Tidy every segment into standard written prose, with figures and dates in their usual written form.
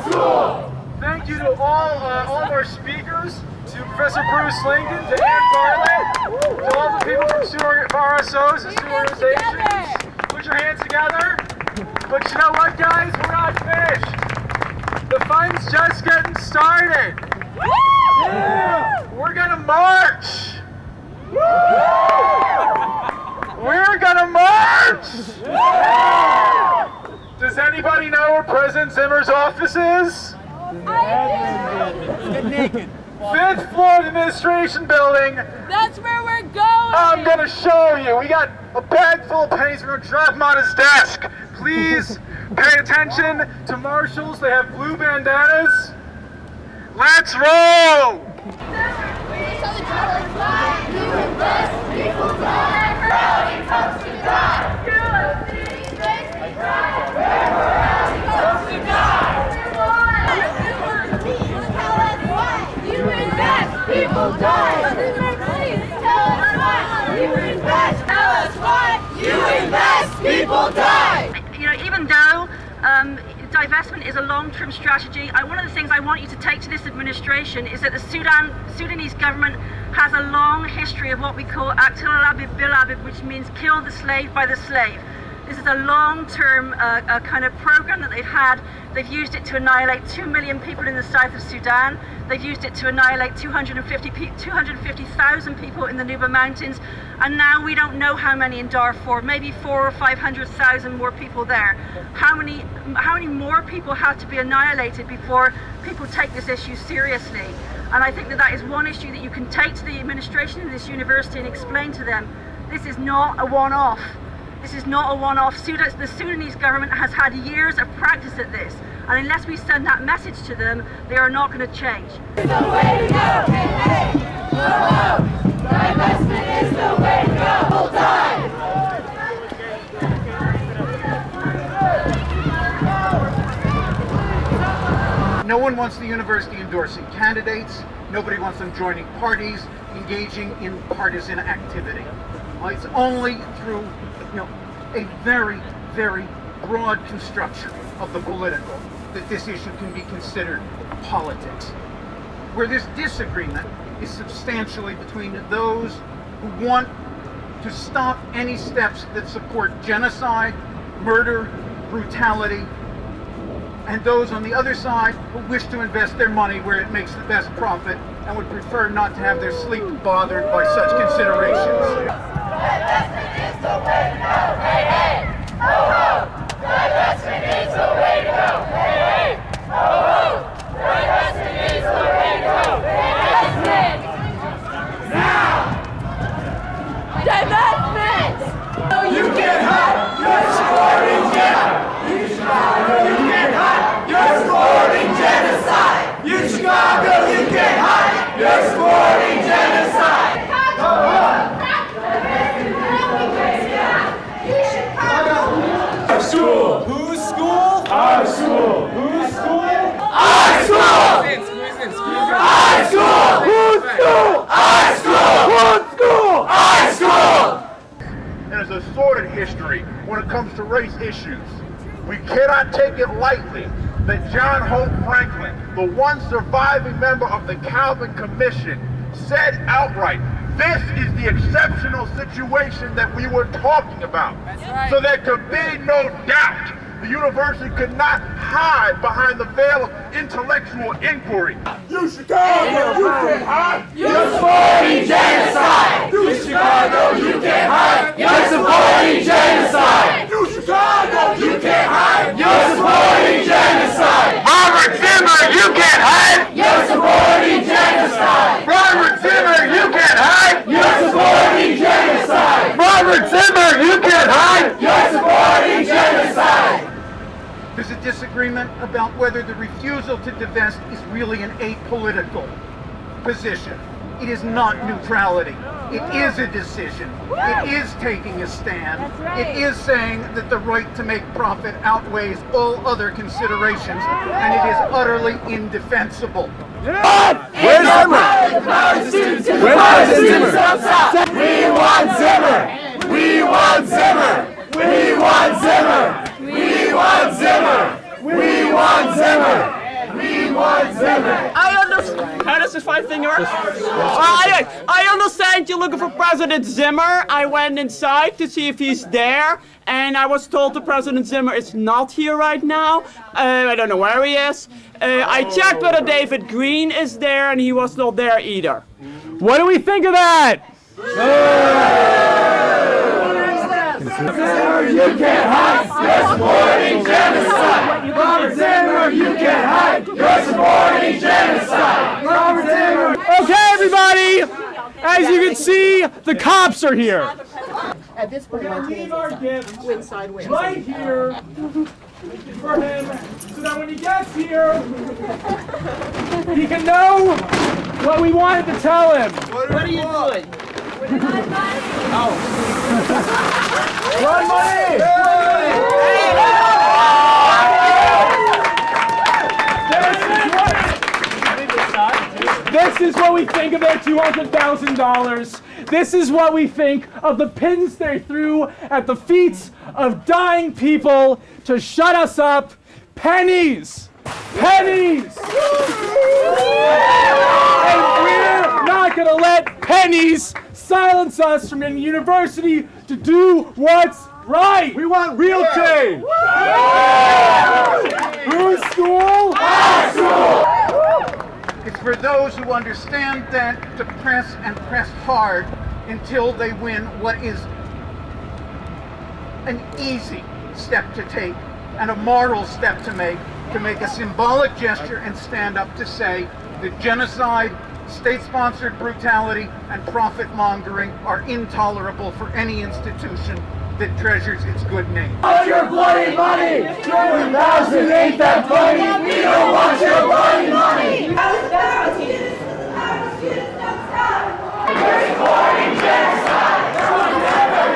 school! Thank you to all of our speakers, to Professor Bruce Lincoln, to Ann Bartlett, to all the people from RSOs and student organizations. Put your hands together. But you know what, guys? We're not finished. The fun's just getting started. We're gonna march. We're gonna march. Does anybody know where President Zimmer's office is? Get naked. 5th floor of the administration building. That's where we're going. I'm gonna show you. We got a bag full of pennies. We're gonna drop them on his desk. Please pay attention to marshals. They have blue bandanas. Let's roll. People die! Tell us why! You invest! Tell us why! You invest! People die! You know, even though divestment is a long-term strategy, one of the things I want you to take to this administration is that the Sudanese government has a long history of what we call Aqtil al-Abid bil-Abid, which means kill the slave by the slave. This is a long-term kind of program that they've had. They've used it to annihilate 2 million people in the south of Sudan. They've used it to annihilate 250,000 people in the Nuba Mountains. And now we don't know how many in Darfur, maybe 400,000 or 500,000 more people there. How many more people have to be annihilated before people take this issue seriously? And I think that is one issue that you can take to the administration of this university and explain to them, this is not a one-off. This is not a one-off. The Sudanese government has had years of practice at this, and unless we send that message to them, they are not going to change. It's the way to go! Hey, hey! Oh, divestment is the way to go! Full time! No one wants the university endorsing candidates. Nobody wants them joining parties, engaging in partisan activity. It's only through a very, very broad construction of the political that this issue can be considered politics. Where this disagreement is substantially between those who want to stop any steps that support genocide, murder, brutality, and those on the other side who wish to invest their money where it makes the best profit and would prefer not to have their sleep bothered by such considerations. Divestment is the way to go! Hey, hey! Ho, ho! Divestment is the way to go! Hey, hey! Ho, ho! Divestment is the way to go! Divestment! Now! Divestment! You can't hide! You're supporting genocide! You Chicago, you can't hide! You're supporting genocide! You Chicago, you can't hide! You're supporting genocide! Ho, ho! School. Whose school? Our school. Whose school? Our school. Our school. Whose school? Our school. Whose school? Our school. And it's a sordid history when it comes to race issues. We cannot take it lightly that John Hope Franklin, the one surviving member of the Calvin Commission, said outright, this is the exceptional situation that we were talking about. Right. So there could be no doubt the university could not hide behind the veil of intellectual inquiry. You Chicago, you can't hide. You're supporting genocide. You Chicago, you can't hide. You're supporting genocide. You Chicago, you can't hide. You're supporting genocide. Robert Zimmer, you can't hide. You're supporting genocide. Robert Zimmer, you can't hide. You're supporting genocide. Robert Zimmer, you can't hide. You're supporting genocide. There's a disagreement about whether the refusal to divest is really an apolitical position. It is not neutrality. It is a decision. It is taking a stand. It is saying that the right to make profit outweighs all other considerations, and it is utterly indefensible. Where's Zimmer? Where's Zimmer? We want Zimmer! We want Zimmer! We want Zimmer! We want Zimmer! We want Zimmer! looking for President Zimmer. I went inside to see if he's there, and I was told that President Zimmer is not here right now. I don't know where he is. I checked whether David Green is there, and he was not there either. What do we think of that? Zimmer, you can't hide. You're supporting genocide. Robert Zimmer, you can't hide. You're supporting genocide. Robert Zimmer. Okay, everybody. As you can see, the cops are here. At this point, We're gonna leave our gifts right here for him, so that when he gets here, he can know what we wanted to tell him. What are you doing? Run money! This is what we think of their $200,000. This is what we think of the pins they threw at the feet of dying people to shut us up. Pennies! Pennies! And we're not gonna let pennies silence us from a university to do what's right. We want real change. Whose school? Our school. It's for those who understand that to press and press hard until they win what is an easy step to take and a moral step to make a symbolic gesture and stand up to say that genocide, state-sponsored brutality, and profit-mongering are intolerable for any institution that treasures its good name. Want your bloody money! 2,000 ain't that funny! We don't want your bloody money! You're supporting genocide!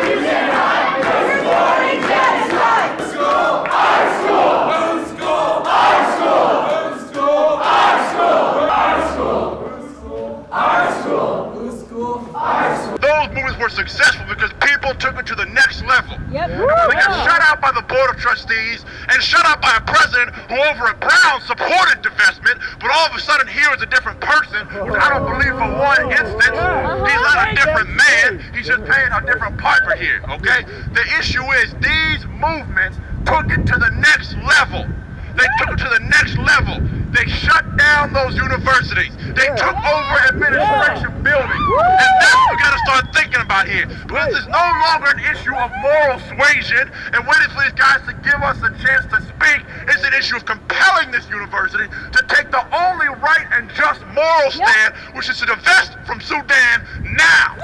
You can't hide! You're supporting genocide! School! Our school! Whose school? Our school! Whose school? Our school! Our school! Whose school? Our school! Whose school? Our school! Those movements were successful because people took it to the next level. Yep. They got shut out by the Board of Trustees and shut out by a president who over at Brown supported divestment, but all of a sudden here is a different person, which I don't believe for one instance. He's not a different man, he's just paying a different piper here, okay? The issue is these movements took it to the next level. They took it to the next level. They shut down those universities. They took over administration buildings. And that's what we got to start thinking about here. Because it's no longer an issue of moral suasion and waiting for these guys to give us a chance to speak. It's an issue of compelling this university to take the only right and just moral stand, which is to divest from Sudan now.